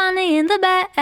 money in the bank.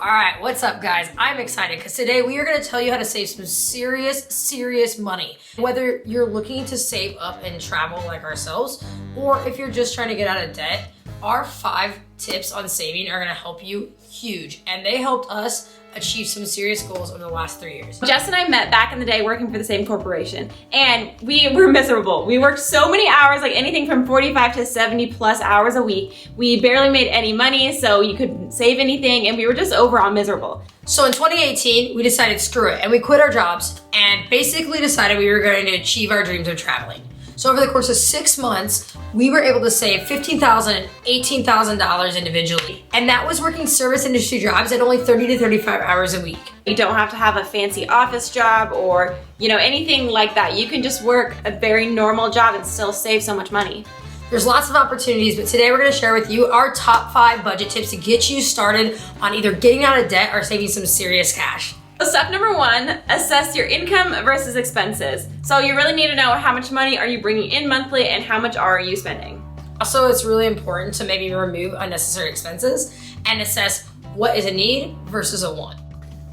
All right, what's up guys? I'm excited because today we are gonna tell you how to save some serious money. Whether you're looking to save up and travel like ourselves, or if you're just trying to get out of debt, our 5 tips on saving are gonna help you huge. And they helped us achieve some serious goals over the last 3 years. Jess and I met back in the day working for the same corporation, and we were miserable. We worked so many hours, like anything from 45 to 70 plus hours a week. We barely made any money, so you couldn't save anything, and we were just overall miserable. So in 2018, we decided screw it, and we quit our jobs and basically decided we were going to achieve our dreams of traveling. So over the course of 6 months, we were able to save $15,000 and $18,000 individually. And that was working service industry jobs at only 30 to 35 hours a week. You don't have to have a fancy office job or, anything like that. You can just work a very normal job and still save so much money. There's lots of opportunities, but today we're gonna share with you our top 5 budget tips to get you started on either getting out of debt or saving some serious cash. So step number 1, assess your income versus expenses. So you really need to know how much money are you bringing in monthly and how much are you spending. Also, it's really important to maybe remove unnecessary expenses and assess what is a need versus a want.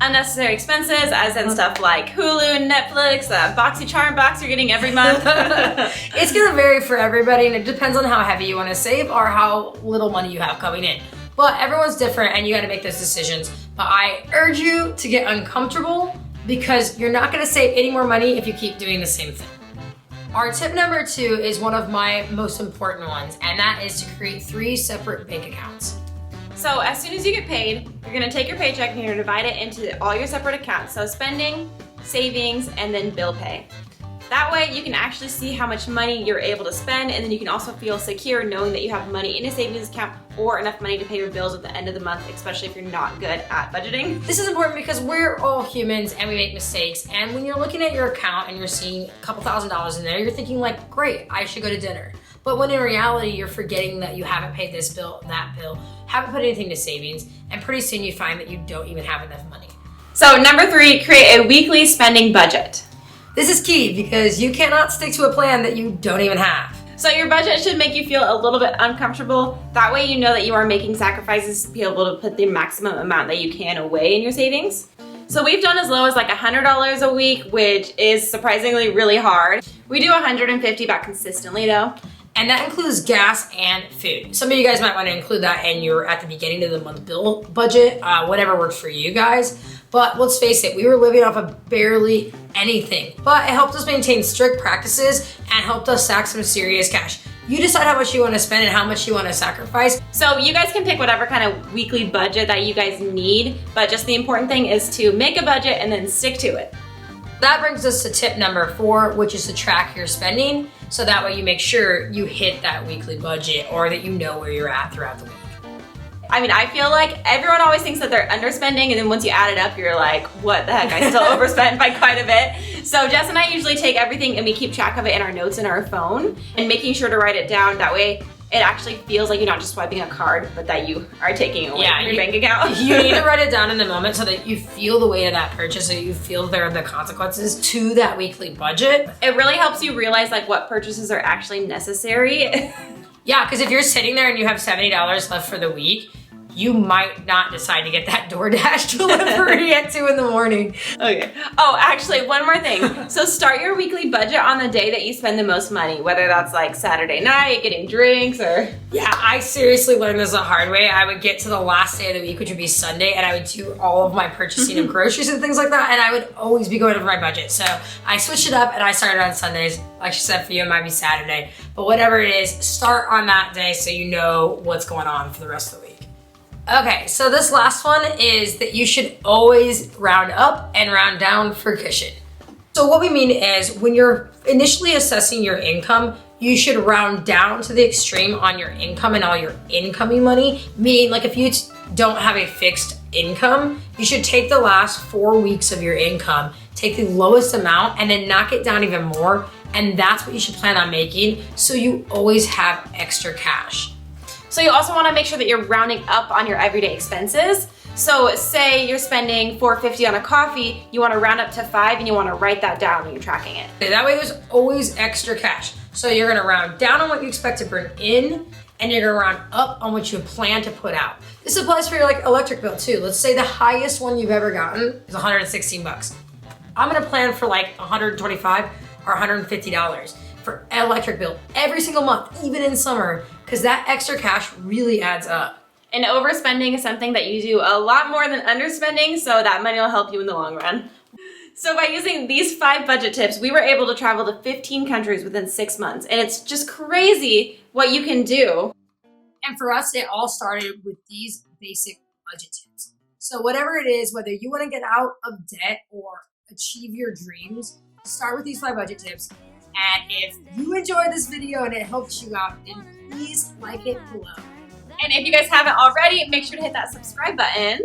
Unnecessary expenses, as in stuff like Hulu, Netflix, BoxyCharm box you're getting every month. It's gonna vary for everybody, and it depends on how heavy you wanna save or how little money you have coming in. But everyone's different and you gotta make those decisions. But I urge you to get uncomfortable because you're not gonna save any more money if you keep doing the same thing. Our tip number 2 is one of my most important ones, and that is to create 3 separate bank accounts. So as soon as you get paid, you're gonna take your paycheck and you're gonna divide it into all your separate accounts. So spending, savings, and then bill pay. That way you can actually see how much money you're able to spend, and then you can also feel secure knowing that you have money in a savings account or enough money to pay your bills at the end of the month, especially if you're not good at budgeting. This is important because we're all humans and we make mistakes, and when you're looking at your account and you're seeing a couple $1,000s in there, you're thinking like, great, I should go to dinner. But when in reality, you're forgetting that you haven't paid this bill, that bill, haven't put anything to savings, and pretty soon you find that you don't even have enough money. So number 3, create a weekly spending budget. This is key because you cannot stick to a plan that you don't even have. So your budget should make you feel a little bit uncomfortable. That way you know that you are making sacrifices to be able to put the maximum amount that you can away in your savings. So we've done as low as like $100 a week, which is surprisingly really hard. We do $150 about consistently though. And that includes gas and food. Some of you guys might want to include that in your at the beginning of the month bill budget, whatever works for you guys. But let's face it, we were living off of barely anything. But it helped us maintain strict practices and helped us stack some serious cash. You decide how much you want to spend and how much you want to sacrifice. So you guys can pick whatever kind of weekly budget that you guys need, but just the important thing is to make a budget and then stick to it. That brings us to tip number 4, which is to track your spending. So that way you make sure you hit that weekly budget or that you know where you're at throughout the week. I mean, I feel like everyone always thinks that they're underspending, and then once you add it up, you're like, what the heck, I still overspent by quite a bit. So Jess and I usually take everything and we keep track of it in our notes in our phone and making sure to write it down. That way it actually feels like you're not just swiping a card, but that you are taking away from your bank account. You need to write it down in the moment so that you feel the weight of that purchase, so you feel there are the consequences to that weekly budget. It really helps you realize like what purchases are actually necessary. Yeah, because if you're sitting there and you have $70 left for the week, you might not decide to get that DoorDash delivery at 2 in the morning. Okay. Oh, actually, one more thing. So start your weekly budget on the day that you spend the most money, whether that's like Saturday night, getting drinks, or... Yeah, I seriously learned this the hard way. I would get to the last day of the week, which would be Sunday, and I would do all of my purchasing of groceries and things like that, and I would always be going over my budget. So I switched it up and I started on Sundays. Like she said, for you, it might be Saturday. But whatever it is, start on that day so you know what's going on for the rest of the week. Okay, so this last one is that you should always round up and round down for cushion. So what we mean is when you're initially assessing your income, you should round down to the extreme on your income and all your incoming money. Meaning, like if you don't have a fixed income, you should take the last 4 weeks of your income, take the lowest amount, and then knock it down even more. And that's what you should plan on making so you always have extra cash. So you also want to make sure that you're rounding up on your everyday expenses. So say you're spending $4.50 on a coffee, you want to round up to 5 and you want to write that down when you're tracking it. That way there's always extra cash. So you're gonna round down on what you expect to bring in, and you're gonna round up on what you plan to put out. This applies for your electric bill too. Let's say the highest one you've ever gotten is 116 bucks. I'm gonna plan for like 125 or $150 for electric bill every single month, even in summer, because that extra cash really adds up. And overspending is something that you do a lot more than underspending, so that money will help you in the long run. So by using these 5 budget tips, we were able to travel to 15 countries within 6 months. And it's just crazy what you can do. And for us, it all started with these basic budget tips. So whatever it is, whether you want to get out of debt or achieve your dreams, start with these 5 budget tips. And if you enjoyed this video and it helped you out, then please like it below. And if you guys haven't already, make sure to hit that subscribe button.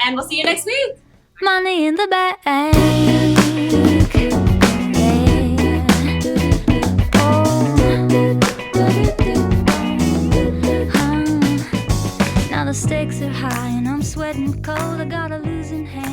And we'll see you next week. Money in the bank. Now the stakes are high and I'm sweating cold. I got a losing hand.